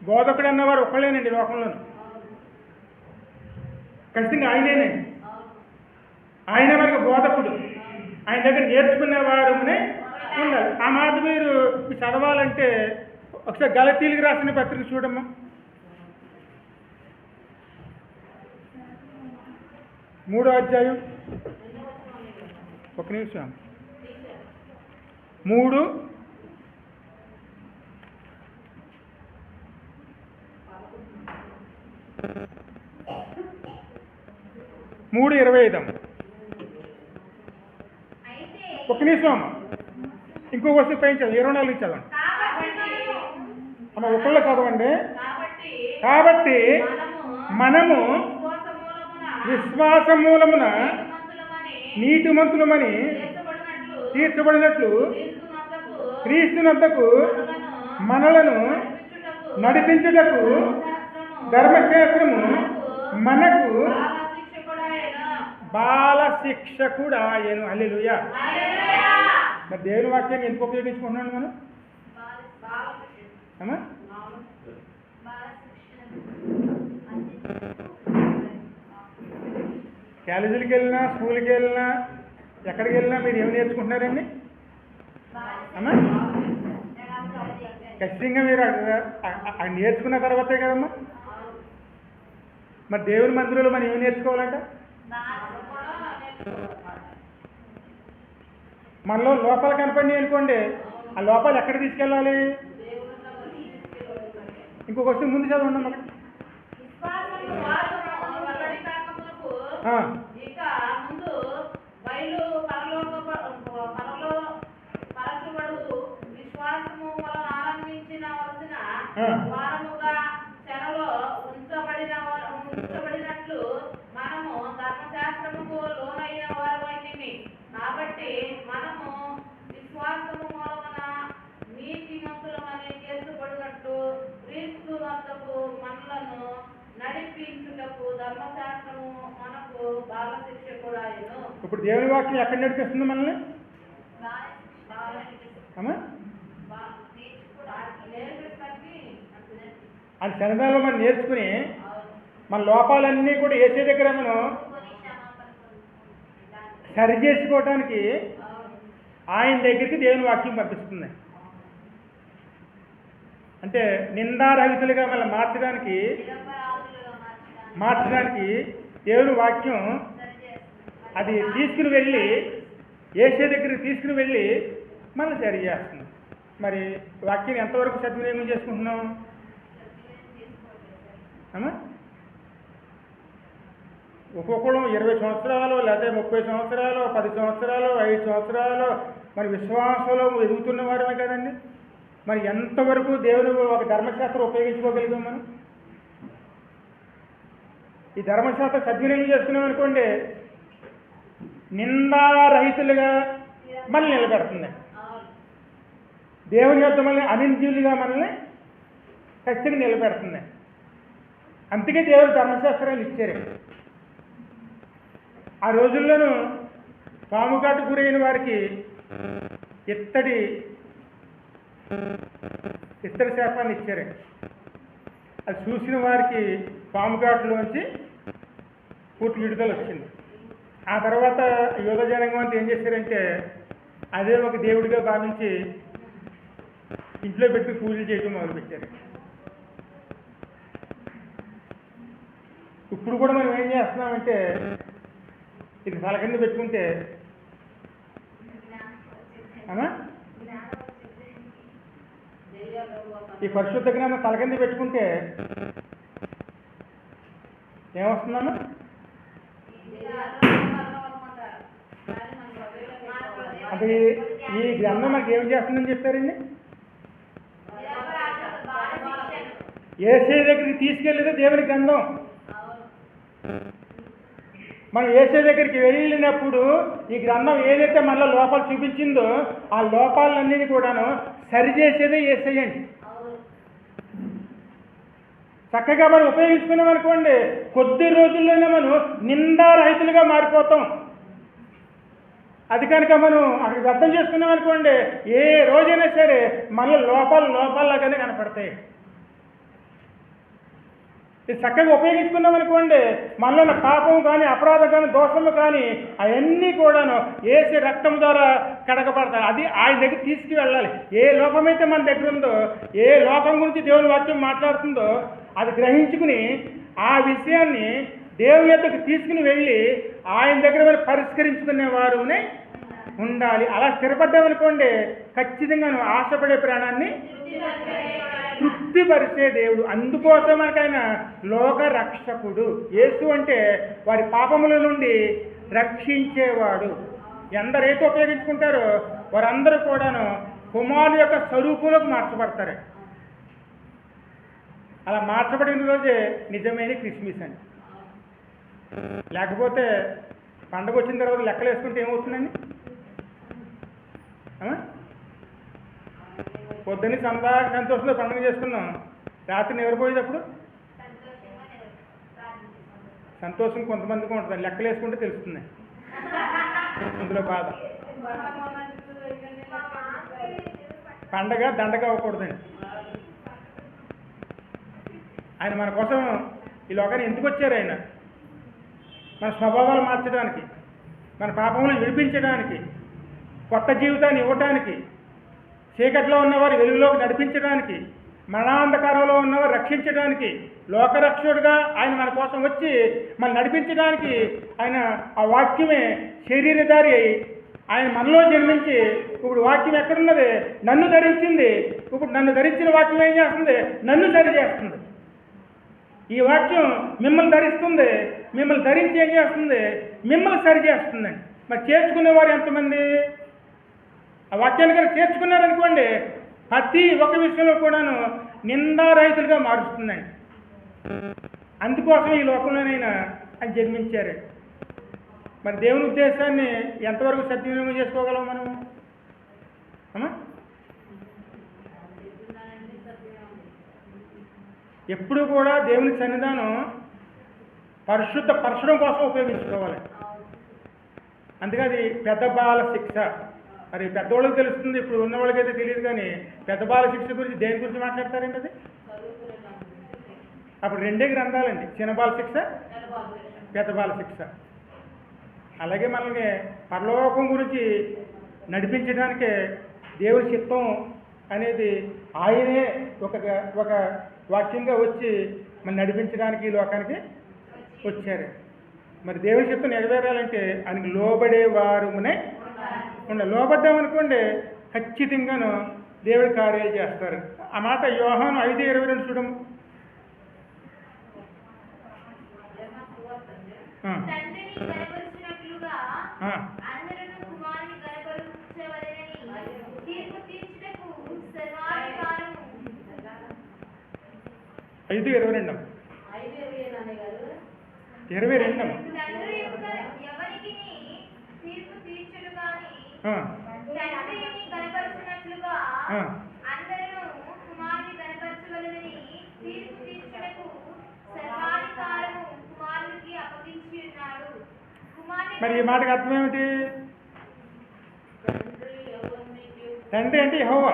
బోధకుడు అన్నవారు ఒకళ్ళేనండి లోకంలోను, ఖచ్చితంగా ఆయనేనండి. ఆయనే మనకు బోధకుడు. ఆయన దగ్గర నేర్చుకునేవారునే ఉండాలి. ఆ మాట మీరు చదవాలంటే ఒకసారి గలతీయులకు రాసిన పత్రిక చూడమ్మా. 3వ అధ్యాయం, ఒక నిమిషం, 3:25. ఒక నిమిషం అమ్మ, ఇంకో వస్తువు పెంచాలి. 24 చదవండి అమ్మ, ఒకళ్ళు చదవండి. కాబట్టి మనము విశ్వాస మూలమున నీతిమంతులమని తీర్చబడినట్లు క్రీస్తునంతకు మనలను నడిపించుటకు ధర్మశాస్త్రము మనకు బాల శిక్షకుడాయను. హల్లెలూయా. మరి దేవుని వాక్యాన్ని ఎందుకు ఉపయోగించుకుంటున్నాను మనం? అమ్మా కాలేజీలకు వెళ్ళినా, స్కూల్కి వెళ్ళినా, ఎక్కడికి వెళ్ళినా మీరు ఏమి నేర్చుకుంటున్నారండి? అమ్మా ఖచ్చితంగా మీరు అక్కడ నేర్చుకున్న తర్వాతే కదమ్మా. మరి దేవుని మందిరంలో మనం ఏమి నేర్చుకోవాలంట? మనలో లోపాలు కనపడి అనుకోండి, ఆ లోపాలు ఎక్కడ తీసుకెళ్ళాలి? ఇంకొక వస్తువు ముందు చదవండి అన్నమాట. వారముగా చెరలో ధర్మశాస్త్రము మనకు బాల శిక్ష కూడా ఇప్పుడు దేవుని వాక్యం ఎక్కడ నడిపిస్తుంది మనల్ని? అమ్మా అది సరదాలో మనం నేర్చుకుని మన లోపాలన్నీ కూడా ఏసే దగ్గర మనం సరి చేసుకోవటానికి ఆయన దగ్గరికి దేవుని వాక్యం పంపిస్తుంది. అంటే నిందారహితులుగా మనం మార్చడానికి దేవుని వాక్యం అది తీసుకుని వెళ్ళి ఏసే దగ్గరికి తీసుకుని వెళ్ళి మనం సరి చేస్తుంది. మరి వాక్యాన్ని ఎంతవరకు సద్వినియోగం చేసుకుంటున్నాం అమ్మా? ఒక్కొక్కరు 20 సంవత్సరాలు లేదా 30 సంవత్సరాలు 10 సంవత్సరాలు 5 సంవత్సరాలు మరి విశ్వాసంలో ఎదుగుతున్న వారమే కదండి. మరి ఎంతవరకు దేవుని ఒక ధర్మశాస్త్రం ఉపయోగించుకోగలిగాం మనం? ఈ ధర్మశాస్త్రం సద్వినియోగం చేసుకున్నాం అనుకోండి, నిందారహితులుగా మనల్ని నిలబెడుతుంది. దేవుని యొక్క మనల్ని అనింద్యులుగా మనల్ని ఖచ్చితంగా నిలబెడుతుంది. అందుకే దేవుడు ధర్మశాస్త్రాన్ని ఇచ్చారు. ఆ రోజుల్లోనూ పాముకాటు గురైన వారికి ఇత్తడి శాపాన్ని ఇచ్చారు. అది చూసిన వారికి పాముకాటులోంచి పూర్తి విడుదల వచ్చింది. ఆ తర్వాత యోధ జనాంగం అంతా ఏం చేశారంటే అదే ఒక దేవుడిగా భావించి ఇంట్లో పెట్టి పూజలు చేయడం మొదలుపెట్టారు. ఇప్పుడు కూడా మనం ఏం చేస్తున్నామంటే ఇది తల కింద పెట్టుకుంటే అమ్మా ఈ పరిశుద్ధ జ్ఞానం తల కింద పెట్టుకుంటే ఏమొస్తుందమ్మా? అది ఈ గ్రంథం మనకి ఏం చేస్తుందని చెప్పారండి? ఏసే దగ్గరికి తీసుకెళ్ళేదే దేవుని గ్రంథం. మనం ఏసే దగ్గరికి వెళ్ళినప్పుడు ఈ గ్రంథం ఏదైతే మనలో లోపాలు చూపించిందో ఆ లోపాలన్నీ కూడాను సరిచేసేదే ఏసేయండి. చక్కగా మనం ఉపయోగించుకున్నాం అనుకోండి, కొద్ది రోజుల్లోనే మనం నిందారహితులుగా మారిపోతాం. అది కనుక మనం అక్కడికి అర్థం చేసుకున్నాం అనుకోండి, ఏ రోజైనా సరే మనలో లోపాలలాగానే కనపడతాయి. ఇది చక్కగా ఉపయోగించుకున్నాం అనుకోండి, మనలో ఉన్న పాపం కానీ అపరాధం కానీ దోషము కానీ అవన్నీ కూడాను ఏసే రక్తం ద్వారా కడగబడతాయి. అది ఆయన దగ్గర తీసుకువెళ్ళాలి. ఏ లోపమైతే మన దగ్గర ఉందో, ఏ లోపం గురించి దేవుని వాక్యం మాట్లాడుతుందో అది గ్రహించుకుని ఆ విషయాన్ని దేవుని యొద్దకు తీసుకుని వెళ్ళి ఆయన దగ్గర మనం పరిష్కరించుకునే వారునే ఉండాలి. అలా స్థిరపడ్డామనుకోండి, ఖచ్చితంగా నువ్వు ఆశపడే ప్రాణాన్ని తృప్తిపరిచే దేవుడు. అందుకోసం మనకైనా లోక రక్షకుడు. యేసు అంటే వారి పాపముల నుండి రక్షించేవాడు. ఎందరైతే ఉపయోగించుకుంటారో వారందరూ కూడాను కుమారుని యొక్క స్వరూపంలోకి మార్చబడతారు. అలా మార్చబడిన రోజే నిజమైన క్రిస్మస్ అండి. లేకపోతే పండగ వచ్చిన తర్వాత లెక్కలు వేసుకుంటే ఏమవుతుందండి? పొద్దున్న సంతోషంలో పండుగ చేసుకున్నాం, రాత్రి నిద్రపోయేటప్పుడు సంతోషం కొంతమందికి ఉంటుంది. లెక్కలు వేసుకుంటే తెలుస్తుంది ఇందులో బాధ. పండగ దండగా అవ్వకూడదండి. ఆయన మన కోసం ఈ లోకాన్ని ఎందుకు వచ్చారు? ఆయన మన స్వభావాలు మార్చడానికి, మన పాపములను విడిపించడానికి, కొత్త జీవితాన్ని ఇవ్వటానికి, చీకట్లో ఉన్నవారు వెలుగులోకి నడిపించడానికి, మరణాంధకారంలో ఉన్నవారు రక్షించడానికి, లోకరక్షకుడుగా ఆయన మన కోసం వచ్చి మనం నడిపించడానికి ఆయన ఆ వాక్యమే శరీరధారి అయి ఆయన మనలో జన్మించి ఇప్పుడు వాక్యం ఎక్కడున్నది? నన్ను ధరించింది. ఇప్పుడు నన్ను ధరించిన వాక్యం ఏం చేస్తుంది? నన్ను సరి చేస్తుంది. ఈ వాక్యం మిమ్మల్ని ధరిస్తుంది. మిమ్మల్ని ధరించి ఏం చేస్తుంది? మిమ్మల్ని సరి చేస్తుందండి. మరి చేర్చుకునేవారు ఎంతమంది? ఆ వాక్యాన్ని కనుక చేర్చుకున్నారనుకోండి, ప్రతి ఒక్క విషయంలో కూడాను నిందారహితులుగా మారుస్తుందండి. అందుకోసం ఈ లోకంలోనైనా ఆయన జన్మించారు. మరి దేవుని ఉద్దేశాన్ని ఎంతవరకు సద్వినియోగం చేసుకోగలం మనం? అమ్మా, ఎప్పుడు కూడా దేవుని సన్నిధానం పరిశుద్ధపరచడం కోసం ఉపయోగించుకోవాలి. అందుకే అది పెద్ద బాల శిక్ష. మరి పెద్దవాళ్ళకి తెలుస్తుంది, ఇప్పుడు ఉన్న వాళ్ళకైతే తెలియదు. కానీ పెద్ద బాల శిక్ష గురించి దేని గురించి మాట్లాడతారండి? అది అప్పుడు రెండే గ్రంథాలండి, చిన్న బాల శిక్ష, పెద్ద బాల శిక్ష. అలాగే మనల్ని పరలోకం గురించి నడిపించడానికే దేవుని చిత్తం అనేది ఆయనే ఒక వాక్యంగా వచ్చి మనం నడిపించడానికి ఈ లోకానికి వచ్చారు. మరి దేవుని చిత్తం నెరవేరాలంటే ఆయనకి లోబడేవారునే ఉండాలి. లోబడ్డామనుకోండి ఖచ్చితంగాను దేవుడి కార్యాలు చేస్తారు. ఆ మాట యోహాను 5:22 చూడము. తండ్రిని కనపరిచినట్లుగా అందరూ కుమారుని కనపరచవలెనని తీర్పు తీర్చుటకు సర్వాధికారము. 5:22 22. తండ్రి యొక్క ఎవరికిని తీర్పు తీర్చుడు గాని తండ్రిని కనపరిచినట్లుగా అందరూ కుమారుని కనపరచవలెనని తీర్పు తీర్చుటకు సర్వాధికారము కుమారునికి అప్పగించి ఉన్నాడు. మరి ఈ మాటకి అర్థం ఏమిటి? తండ్రి అంటే యెహోవా,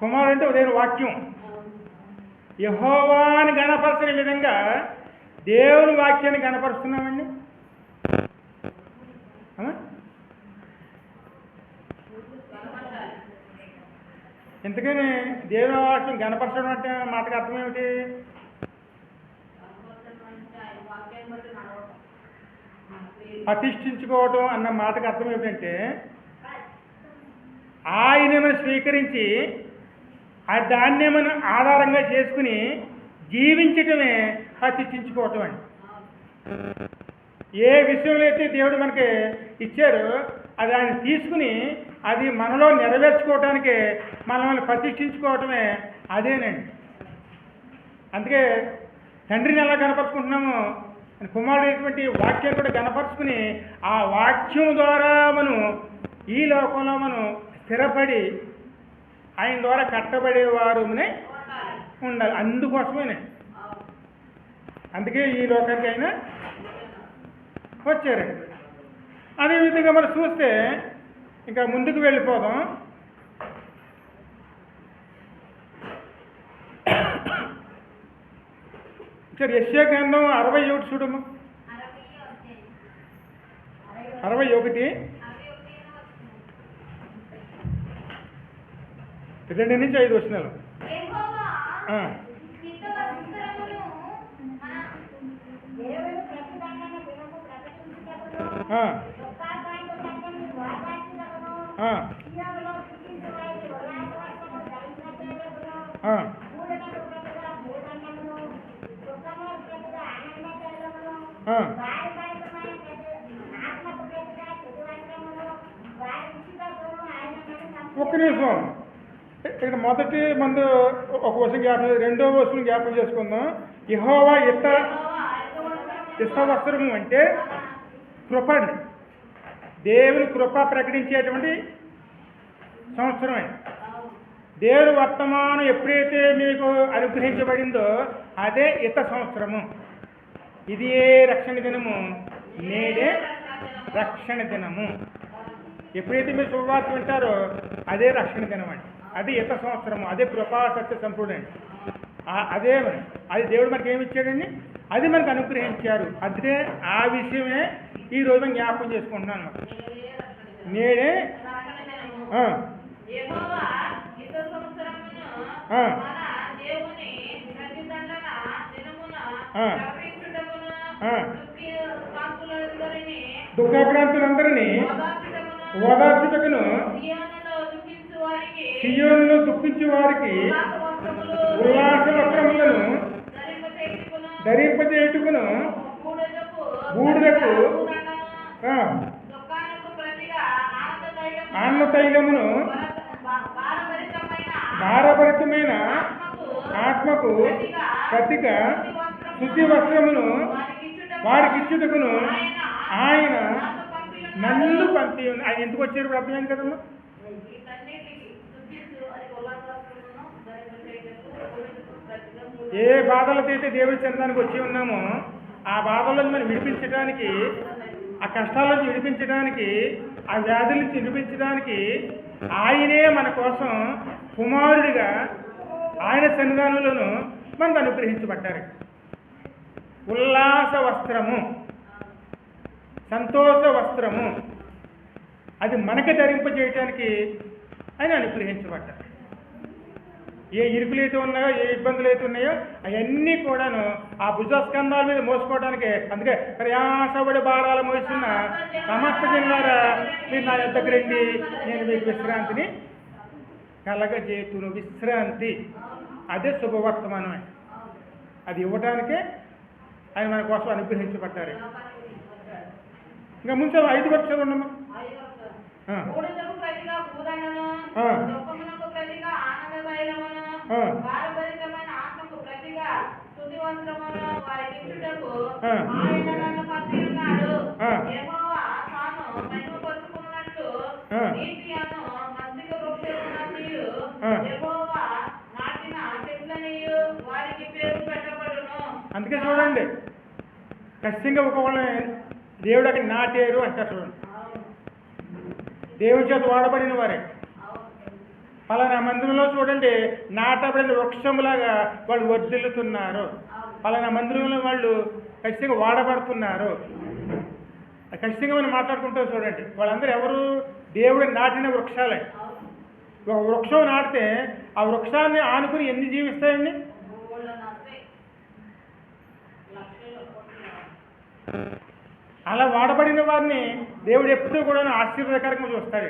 కుమారుడు అంటే ఉదయం వాక్యం. యెహోవాని గణపరచిన విధంగా దేవుని వాక్యాన్ని గణపరుస్తున్నామండి. ఎందుకని దేవుని వాక్యం గణపరచడం అంటే మాటకి అర్థం ఏమిటి? ప్రతిష్ఠించుకోవటం అన్న మాటకు అర్థం ఏమిటంటే ఆయనను స్వీకరించి దాన్నే మనం ఆధారంగా చేసుకుని జీవించటమే ప్రతిష్ఠించుకోవటం అండి. ఏ విషయంలో అయితే దేవుడు మనకి ఇచ్చారో అది ఆయన తీసుకుని అది మనలో నెరవేర్చుకోవటానికే మనల్ని ప్రతిష్ఠించుకోవటమే అదేనండి. అందుకే తండ్రిని ఎలా కనపరుచుకుంటున్నామో కుమారుడైనటువంటి వాక్యాన్ని కూడా కనపరుచుకుని ఆ వాక్యం ద్వారా మనం ఈ లోకంలో మనం స్థిరపడి ఆయన ద్వారా కట్టబడేవారునే ఉండాలి. అందుకోసమేనే, అందుకే ఈ లోకానికి ఆయన వచ్చారండి. అదేవిధంగా మనం చూస్తే ఇంకా ముందుకు వెళ్ళిపోదాం. సరే, యెషయా గ్రంథం 61 చూడము. 61 2 నుంచి 5 వచనాలు. ఒక్క నిమిషం, ఇక్కడ మొదటి మందు ఒక వచనం జ్ఞాపకం, రెండో వచనం జ్ఞాపకం చేసుకుందాం. యెహోవా ఇష్టవస్త్రము అంటే కృప అండి. దేవుని కృప ప్రకటించేటువంటి సంవత్సరమే. దేవుని వర్తమానం ఎప్పుడైతే మీకు అనుగ్రహించబడిందో అదే ఇత సంవత్సరము. ఇది ఏ రక్షణ దినము? నేడే రక్షణ దినము. ఎప్పుడైతే మీరు శుభవార్త వింటారో అదే రక్షణ దినం అండి. అది ఇత సంవత్సరము, అదే కృపా సత్య సంపూర్ణ అండి. అదే అది దేవుడు మనకి ఏమి ఇచ్చాడండి, అది మనకు అనుగ్రహించారు. అదే ఆ విషయమే ఈ రోజు జ్ఞాపకం చేసుకుంటున్నాను అన్నమాట. నేడే దుఃఖాక్రాంతులందరినీ ఓదార్చుటకును సియోనులో దుఃఖించు వారికి ఉల్లాస వస్త్రములను ధరింపజేయుటకును బూడిదకు ఆనంద తైలమును భారభరితమైన ఆత్మకు ప్రతిక శుద్ధి వస్త్రమును వారికిచ్చుటకును ఆయన నన్ను పంపి. ఆయన ఎందుకు వచ్చారు అర్థమైంది కదమ్మా. ఏ బాధలతో అయితే దేవుడి చందానికి వచ్చి ఉన్నామో ఆ బాధల నుంచి మనం విడిపించడానికి, ఆ కష్టాల నుంచి విడిపించడానికి, ఆ వ్యాధుల నుంచి విడిపించడానికి ఆయనే మన కోసం కుమారుడిగా ఆయన సన్నిధానంలోనూ మనకు అనుగ్రహించబడ్డారు. ఉల్లాస వస్త్రము, సంతోష వస్త్రము, అది మనకి ధరింపజేయటానికి ఆయన అనుగ్రహించబడ్డారు. ఏ ఇరుకులు అయితే ఉన్నాయో, ఏ ఇబ్బందులు అయితే ఉన్నాయో అవన్నీ కూడాను ఆ భుజస్కంధాల మీద మోసుకోవడానికి. అందుకే ప్రయాసపడి భారాలు మోస్తున్న సమస్త జనులారా మీరు నా యొద్దకు రండి, నేను మీకు విశ్రాంతిని కలగజేతును. విశ్రాంతి అదే శుభవర్తమానం. అది ఇవ్వటానికే ఆయన మన కోసం అనుగ్రహించబడ్డారు. ఇంకా ముందు 5 వరకు చదవండి. మూడులకు ప్రతిగా పూదనను, దుఃఖమునకు ప్రతిగా ఆనందమైనమును, భారభరితమైన ఆత్మకు ప్రతిగా స్తుతి వస్త్రమును వారికిచ్చుటకు ఆయన నన్ను పంపి ఉన్నాడు. యెహోవా తాను మహిమపరుచుకున్నట్లు నీతియను మస్తిక వృక్షములన్నీయు యెహోవా నాటిన చెట్లన్నీయు వారికి పేరు పెట్టబడును. అందుకే చూడండి, ఖచ్చితంగా ఒకళ్ళని దేవుడు అక్కడ నాటేరు అంటారు. చూడండి, దేవుని చేత వాడబడిన వారే. పలానా మందిరంలో చూడండి, నాటబడిన వృక్షములాగా వాళ్ళు వర్ధిల్లుతున్నారు. పలానా మందిరంలో వాళ్ళు ఖచ్చితంగా వాడబడుతున్నారు. ఖచ్చితంగా మనం మాట్లాడుకుంటాం. చూడండి, వాళ్ళందరూ ఎవరు? దేవుడు నాటిన వృక్షాలే. ఒక వృక్షం నాటితే ఆ వృక్షాన్ని ఆనుకుని ఎన్ని జీవిస్తాయండి? అలా వాడబడిన వారిని దేవుడు ఎప్పుడూ కూడా ఆశీర్వాదకరంగా చూస్తాడు.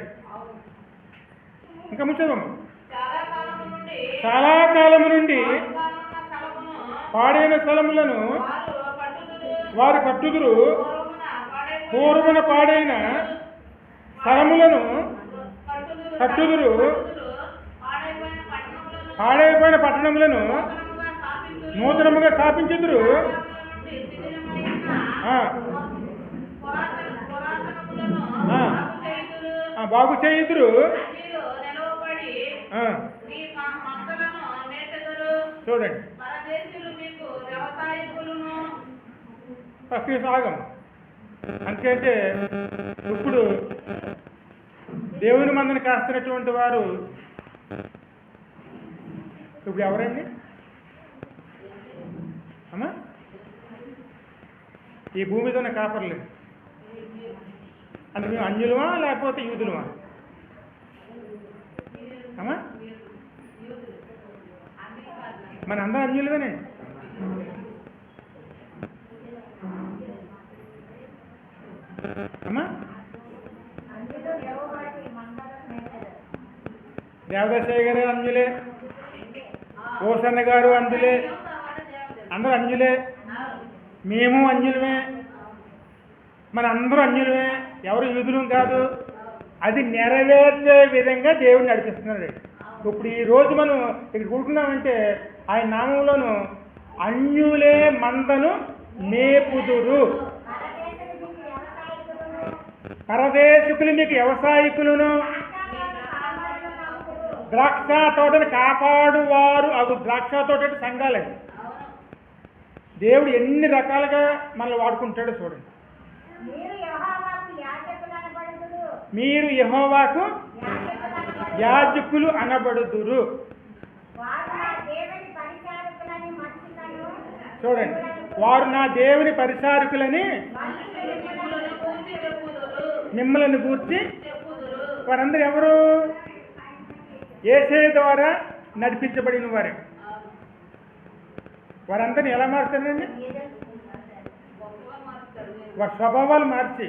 ఇంకా ముంచదమ్మ. చాలా కాలము నుండి పాడైన స్థలములను వారు కట్టుదురు, పూర్వమున పాడైన స్థలములను కట్టుదురు, పాడైపోయిన పట్టణములను నూతనముగా స్థాపించుదురు, బాగు చేయుదురు. చూడండి, సాగం. అందుకంటే ఇప్పుడు దేవుని మందని కాస్తున్నటువంటి వారు ఇప్పుడు ఎవరండి అమ్మా? ఈ భూమి మీద ఉన్న కాపర్లేదు. అంటే మేము అన్యులమా లేకపోతే యూదులమా అమ్మా? మన అందరం అన్యులమేనండి. అమ్మా, దేవదాసయ్య గారు అన్యులే, ఓసన్న గారు అందులే, అందరూ అన్యులే. మేము అన్యులమే, మన అందరూ అన్యులమే, ఎవరు యూదులం కాదు. అది నెరవేర్చే విధంగా దేవుడు నడిపిస్తున్నాడు. ఇప్పుడు ఈ రోజు మనం ఇక్కడ కూడుకున్నామంటే ఆయన నామంలోను అన్యులే మందను మేపుదురు, పరదేశకులు మీకు వ్యవసాయకులను, ద్రాక్ష తోటను కాపాడువారు అగు ద్రాక్ష తోట సంఘాలే. దేవుడు ఎన్ని రకాలుగా మనల్ని వాడుకుంటాడో చూడండి. మీరు యెహోవాకు యాజకులు అనబడుదురు. చూడండి, వారు నా దేవుని పరిచారకులని మిమ్మల్ని గూర్చి. వారందరూ ఎవరు? యేసయ్య ద్వారా నడిపించబడిన వారే. వారందరినీ ఎలా మారుతారండి? వారి స్వభావాలు మార్చి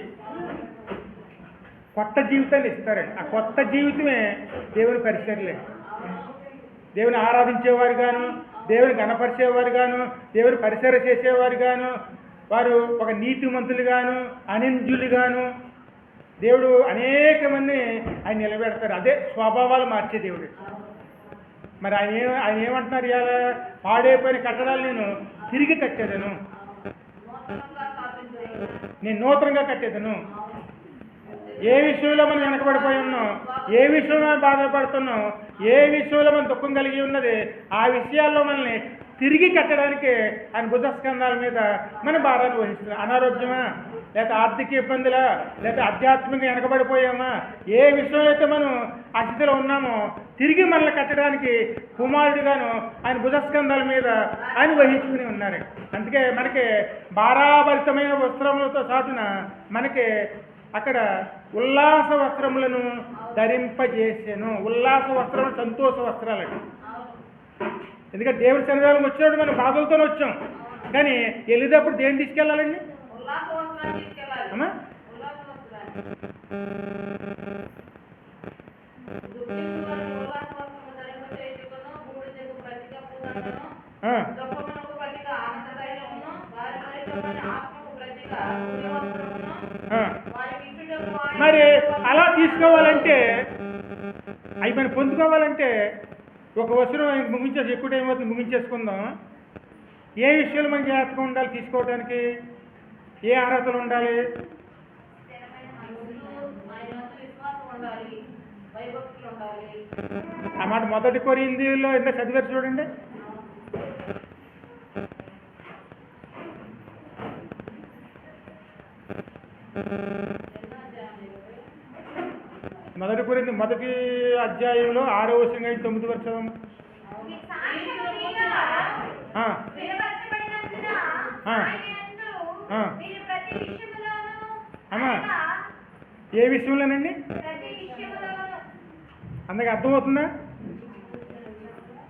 కొత్త జీవితాన్ని ఇస్తారండి. ఆ కొత్త జీవితమే దేవుని పరిచర్లే. దేవుని ఆరాధించేవారు గాను, దేవుని గణపరిచేవారు గాను, దేవుని పరిచర్య చేసేవారు గాను, వారు ఒక నీతిమంతులు గాను, అనింద్యులు గాను, దేవుడు అనేక మందిని ఆయన నిలబెడతారు. అదే స్వభావాలు మార్చే దేవుడు. మరి ఆయన ఏమంటున్నారు? ఇవాళ పాడైపోయిన కట్టడాలు నేను తిరిగి కట్టేదను, నేను నూతనంగా కట్టేదను. ఏ విషయంలో మనం వెనకబడిపోయి ఉన్నాం, ఏ విషయంలో మనం బాధపడుతున్నాం, ఏ విషయంలో మనం దుఃఖం కలిగి ఉన్నది, ఆ విషయాల్లో మనల్ని తిరిగి కట్టడానికి ఆయన భుజస్కంధాల మీద మన భారాన్ని వహిస్తున్నాం. అనారోగ్యమా, లేకపోతే ఆర్థిక ఇబ్బందులా, లేకపోతే ఆధ్యాత్మికంగా వెనకబడిపోయామా, ఏ విషయంలో అయితే మనం ఆ స్థితిలో ఉన్నామో తిరిగి మనల్ని కట్టడానికి కుమారుడిగాను ఆయన భుజస్కంధాల మీద ఆయన వహించుకుని ఉన్నారు. అందుకే మనకి భారాభరితమైన వస్త్రములతో చాటున మనకి అక్కడ ఉల్లాస వస్త్రములను ధరింపజేసాను. ఉల్లాస వస్త్రములు సంతోష వస్త్రాలండి. ఎందుకంటే దేవుడి సన్నిధానం వచ్చినప్పుడు మనం బాధలతోనే వచ్చాం, కానీ వెళ్ళేటప్పుడు దేన్ని తీసుకెళ్ళాలండి? ఉల్లాస వస్త్రాన్ని తీసుకెళ్ళాలి. అమ్మా ఉల్లాస వస్త్రాన్ని. దుఃఖించువారిని ఉల్లాస వస్త్రము ధరింపచేయుటకును, బూడిదకు ప్రతిగా పూదండను, దుఃఖమునకు ప్రతిగా ఆనందతైలమును, వారి పరికరమైన ఆత్మకు ప్రతిగా పుణ్యవస్త్రమును, వారికి ఇచ్చుటకు ఆయన మరి అలా తీసుకోవాలంటే అవి మనం పొందుకోవాలంటే ఒక వచనం ఆయనకు ముగించేసి ఎక్కువ టైం అవుతుంది, ముగించేసుకుందాం. ఏ విషయాలు మన జాగ్రత్తగా ఉండాలి తీసుకోవడానికి? ఏ అర్హతలు ఉండాలి? విశ్వాసం ఉండాలి, భయభక్తులు ఉండాలి. ఆ మాట మొదటి కొరింథీయుల్లో ఎంత చదివారు చూడండి. మొదటి అధ్యాయంలో 6వ వచనం 9వ వచనం. మీ సాక్ష్యము మీలో స్థిరపరచబడినందున ఆయనందు మీరు ప్రతి విషయములోనూ అమ్మా అనగా ఏ విషయంలోనండి? ప్రతి విషయములోనూ అందుకే అర్థమవుతుందా?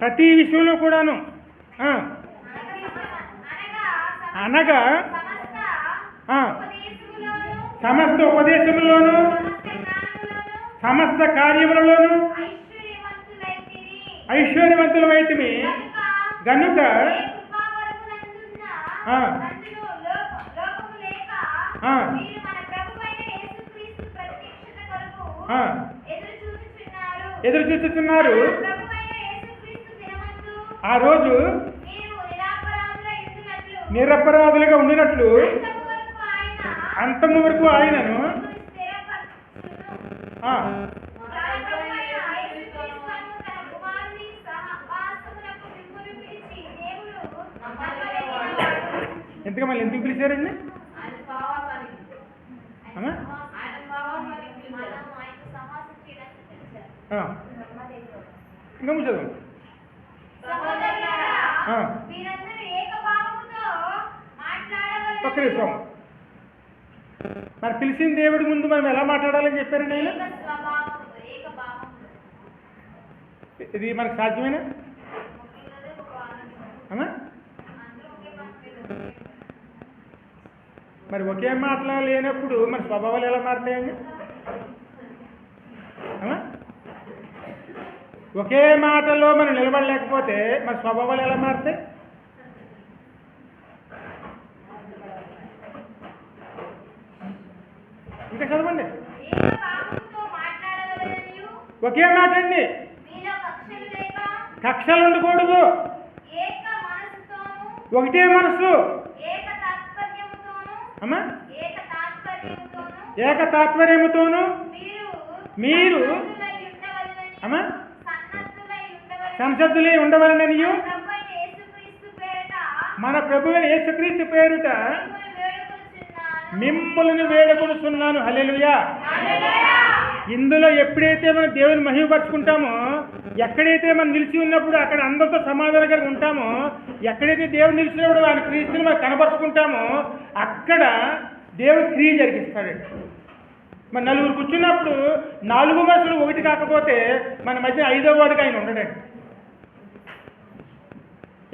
ప్రతి విషయంలో కూడాను అనగా సమస్త ఉపదేశములోను సమస్త కార్యములలోను ఐశ్వర్యవంతులమైతిమి గనుక ఎదురు చూస్తున్నారు. ఆ రోజు నిరపరాధులుగా ఉండినట్లు అంతము వరకు ఆయనను ఎందుకు మళ్ళీ ఎందుకు పిలిచారండి? ఆయన సహవాసానికి అమ్మా ఆయన సహవాసానికి పిలిచారు. ఇంకా చదువు. ఒక్క నిమిషం. మరి పిలిచిన దేవుడి ముందు మనం ఎలా మాట్లాడాలని చెప్పారండి ఆయన? ఇది మనకు సాధ్యమేనా? అమ్మా మరి ఒకే మాటలో లేనప్పుడు మన స్వభావాలు ఎలా మారుతాయండి? ఒకే మాటలో మనం నిలబడలేకపోతే మన స్వభావాలు ఎలా మారుతాయి? ఇంకా చదవండి. ఒకే మాట అండి, కక్షలు ఉండకూడదు, ఒకటే మనసు. అమ్మా ఏక తాత్పర్యముతోను మీరు అమ్మా సంసద్దులై ఉండవలననియు మన ప్రభువైన యేసుక్రీస్తు పేరుట మిమ్ములను వేడుకొనుచున్నాను. హల్లెలూయా. ఇందులో ఎప్పుడైతే మనం దేవుని మహిమపరుచుకుంటామో, ఎక్కడైతే మనం నిలిచి ఉన్నప్పుడు అక్కడ అందరితో సమాధానంగా ఉంటామో, ఎక్కడైతే దేవుడు నిలిచినప్పుడు ఆయన క్రీస్తుని మనం కనపరుచుకుంటామో అక్కడ దేవుడు క్రియ జరిగిస్తాడండి. మన నలుగురు కూర్చున్నప్పుడు 4 మనసులు ఒకటి కాకపోతే మన మధ్య 5వ వాడికి ఆయన ఉండడండి.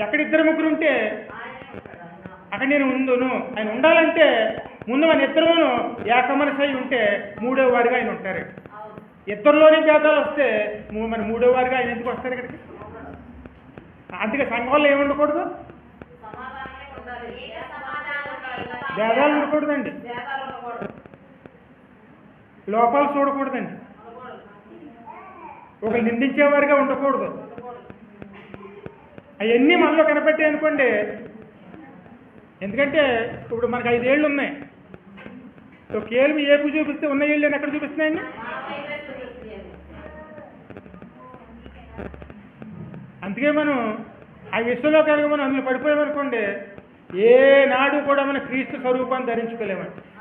ఎక్కడ 2-3 ఉంటే అక్కడ నేను ఉందును. ఆయన ఉండాలంటే ముందు మన ఇద్దరును ఏకమనసై ఉంటే 3వ వారిగా ఆయన ఉంటారు. ఇద్దరిలోనే భేదాలు వస్తే మన 3వ వారిగా ఆయన ఎందుకు వస్తారు ఇక్కడికి? అందుకే సంఘంలో ఏమి ఉండకూడదు? భేదాలు ఉండకూడదండి, లోపాలు చూడకూడదండి, ఒకరు నిందించేవారిగా ఉండకూడదు. అవన్నీ మనలో కనపెట్టాయి అనుకోండి. ఎందుకంటే ఇప్పుడు మనకు 5 ఏళ్ళు ఉన్నాయి. కేలు ఏపు చూపిస్తే ఉన్న ఏళ్ళు ఎక్కడ చూపిస్తున్నాయండి? అందుకే మనం ఆ విశ్వంలో కనుక మనం అందులో పడిపోయామనుకోండి, ఏ నాడు కూడా మనం క్రీస్తు స్వరూపాన్ని ధరించుకోలేమండి.